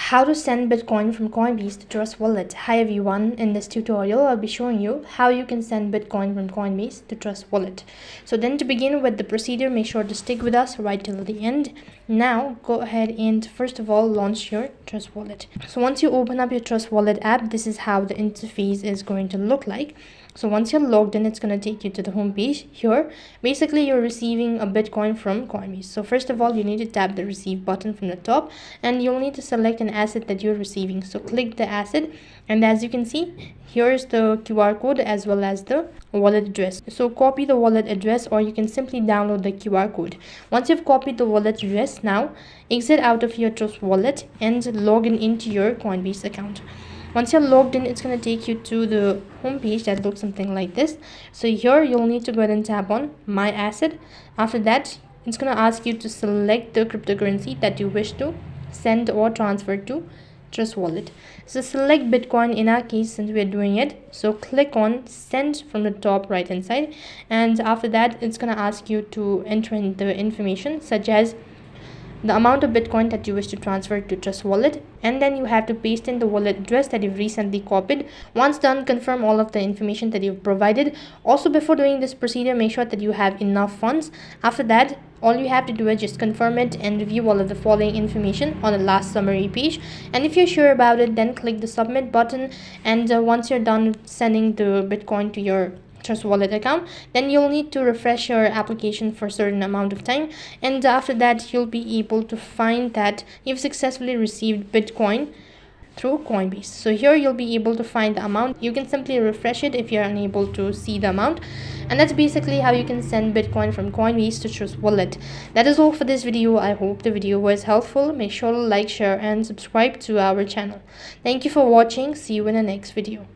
How to send Bitcoin from Coinbase to Trust Wallet. Hi everyone, in this tutorial I'll be showing you how you can send Bitcoin from Coinbase to Trust Wallet. So then, to begin with the procedure, make sure to stick with us right till the end. Now go ahead and first of all launch your Trust Wallet. So once you open up your Trust Wallet app, this is how the interface is going to look like. So once you're logged in, it's going to take you to the home page. Here basically you're receiving a Bitcoin from Coinbase. So first of all, you need to tap the receive button from the top, and you'll need to select an asset that you're receiving. So click the asset, and as you can see, here's the QR code as well as the wallet address. So copy the wallet address, or you can simply download the QR code. Once you've copied the wallet address, now exit out of your Trust Wallet and log in into your Coinbase account. Once you're logged in, it's going to take you to the home page that looks something like this. So here you'll need to go ahead and tap on my asset. After that, it's going to ask you to select the cryptocurrency that you wish to send or transfer to Trust Wallet. So select Bitcoin in our case, since we're doing it. So click on send from the top right hand side, and after that it's going to ask you to enter in the information such as the amount of Bitcoin that you wish to transfer to Trust Wallet, and then you have to paste in the wallet address that you've recently copied. Once done, confirm all of the information that you've provided. Also, before doing this procedure, make sure that you have enough funds. After that, all you have to do is just confirm it and review all of the following information on the last summary page. And if you're sure about it, then click the submit button, and once you're done sending the Bitcoin to your Trust Wallet account, then you'll need to refresh your application for a certain amount of time, and after that you'll be able to find that you've successfully received Bitcoin through Coinbase. So here you'll be able to find the amount. You can simply refresh it if you're unable to see the amount, and that's basically how you can send Bitcoin from Coinbase to Trust Wallet. That is all for this video. I hope the video was helpful. Make sure to like, share and subscribe to our channel. Thank you for watching. See you in the next video.